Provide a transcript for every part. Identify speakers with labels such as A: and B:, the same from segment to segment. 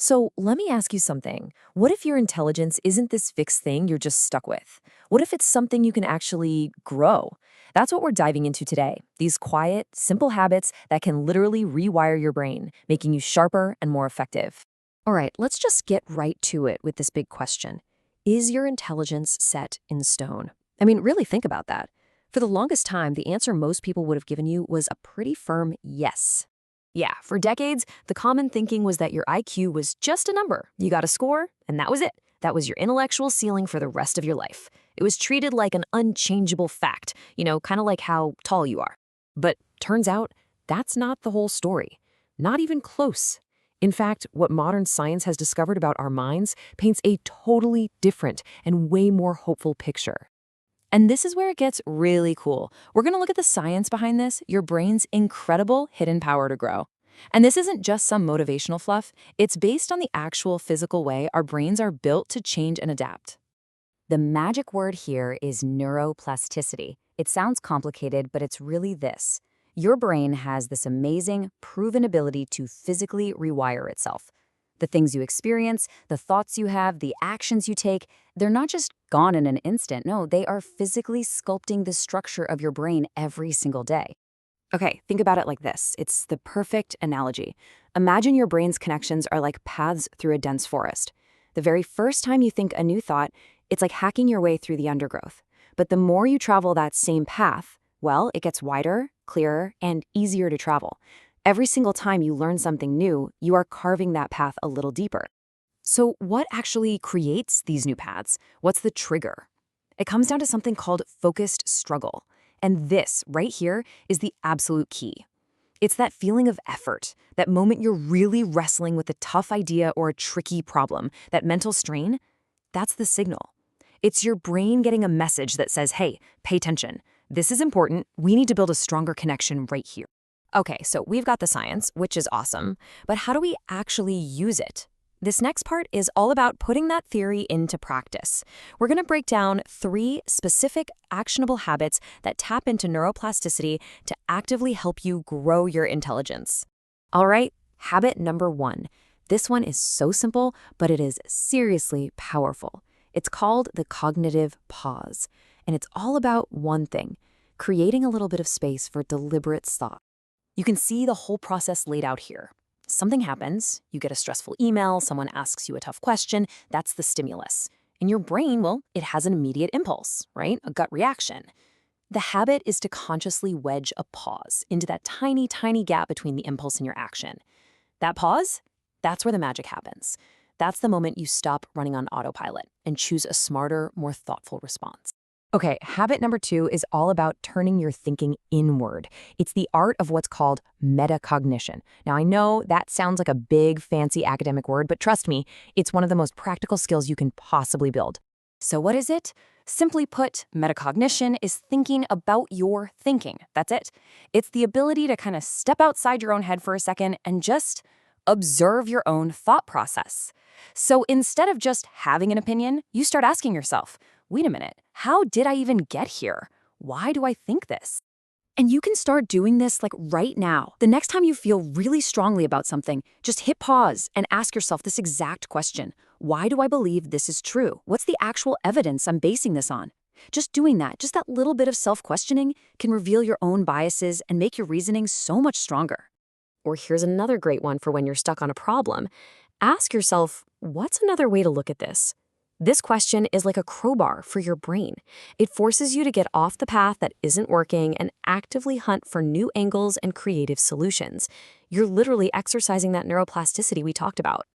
A: So let me ask you something. What if your intelligence isn't this fixed thing you're just stuck with? What if it's something you can actually grow? That's what we're diving into today. These quiet, simple habits that can literally rewire your brain, making you sharper and more effective. All right, let's just get right to it with this big question. Is your intelligence set in stone? I mean, really think about that. For the longest time, the answer most people would have given you was a pretty firm yes. Yeah, for decades, the common thinking was that your IQ was just a number. You got a score, and that was it. That was your intellectual ceiling for the rest of your life. It was treated like an unchangeable fact, kind of like how tall you are. But turns out, that's not the whole story. Not even close. In fact, what modern science has discovered about our minds paints a totally different and way more hopeful picture. And this is where it gets really cool. We're going to look at the science behind this, your brain's incredible hidden power to grow. And this isn't just some motivational fluff. It's based on the actual physical way our brains are built to change and adapt. The magic word here is neuroplasticity. It sounds complicated, but it's really this. Your brain has this amazing, proven ability to physically rewire itself. The things you experience, the thoughts you have, the actions you take, they're not just gone in an instant. No, they are physically sculpting the structure of your brain every single day. Okay, think about it like this. It's the perfect analogy. Imagine your brain's connections are like paths through a dense forest. The very first time you think a new thought, it's like hacking your way through the undergrowth. But the more you travel that same path, well, it gets wider, clearer, and easier to travel. Every single time you learn something new, you are carving that path a little deeper. So what actually creates these new paths? What's the trigger? It comes down to something called focused struggle. And this, right here, is the absolute key. It's that feeling of effort, that moment you're really wrestling with a tough idea or a tricky problem, that mental strain, that's the signal. It's your brain getting a message that says, hey, pay attention. This is important. We need to build a stronger connection right here. Okay, so we've got the science, which is awesome, but how do we actually use it? This next part is all about putting that theory into practice. We're going to break down 3 specific actionable habits that tap into neuroplasticity to actively help you grow your intelligence. All right, habit number 1. This one is so simple, but it is seriously powerful. It's called the cognitive pause, and it's all about one thing, creating a little bit of space for deliberate thought. You can see the whole process laid out here. Something happens, you get a stressful email, someone asks you a tough question, that's the stimulus. In your brain, well, it has an immediate impulse, right? A gut reaction. The habit is to consciously wedge a pause into that tiny, tiny gap between the impulse and your action. That pause, that's where the magic happens. That's the moment you stop running on autopilot and choose a smarter, more thoughtful response. Okay, habit number 2 is all about turning your thinking inward. It's the art of what's called metacognition. Now, I know that sounds like a big, fancy academic word, but trust me, it's one of the most practical skills you can possibly build. So what is it? Simply put, metacognition is thinking about your thinking. That's it. It's the ability to kind of step outside your own head for a second and just observe your own thought process. So instead of just having an opinion, you start asking yourself, wait a minute, how did I even get here? Why do I think this? And you can start doing this like right now. The next time you feel really strongly about something, just hit pause and ask yourself this exact question. Why do I believe this is true? What's the actual evidence I'm basing this on? Just doing that, just that little bit of self-questioning can reveal your own biases and make your reasoning so much stronger. Or here's another great one for when you're stuck on a problem. Ask yourself, what's another way to look at this? This question is like a crowbar for your brain. It forces you to get off the path that isn't working and actively hunt for new angles and creative solutions. You're literally exercising that neuroplasticity we talked about.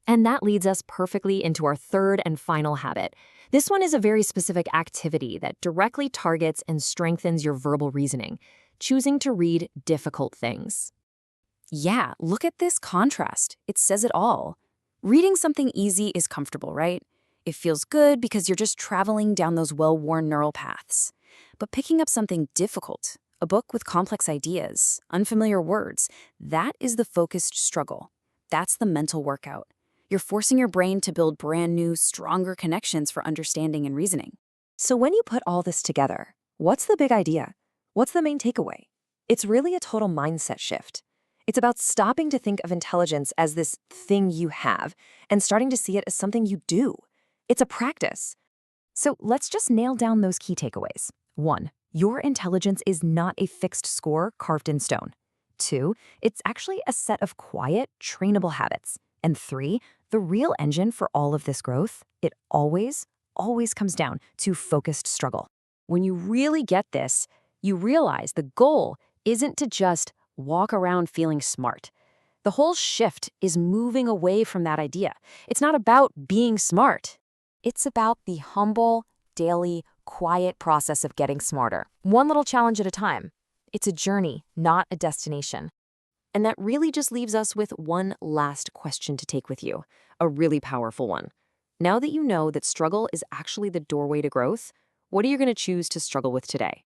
A: And that leads us perfectly into our 3rd and final habit. This one is a very specific activity that directly targets and strengthens your verbal reasoning, choosing to read difficult things. Yeah, look at this contrast. It says it all. Reading something easy is comfortable, right? It feels good because you're just traveling down those well-worn neural paths. But picking up something difficult, a book with complex ideas, unfamiliar words, that is the focused struggle. That's the mental workout. You're forcing your brain to build brand new, stronger connections for understanding and reasoning. So when you put all this together, what's the big idea? What's the main takeaway? It's really a total mindset shift. It's about stopping to think of intelligence as this thing you have and starting to see it as something you do. It's a practice. So let's just nail down those key takeaways. 1. Your intelligence is not a fixed score carved in stone. 2. It's actually a set of quiet, trainable habits. And 3. The real engine for all of this growth, it always comes down to focused struggle. When you really get this, you realize the goal isn't to just walk around feeling smart. The whole shift is moving away from that idea. It's not about being smart. It's about the humble, daily, quiet process of getting smarter, one little challenge at a time. It's a journey, not a destination. And that really just leaves us with one last question to take with you, a really powerful one. Now that you know that struggle is actually the doorway to growth, what are you going to choose to struggle with today?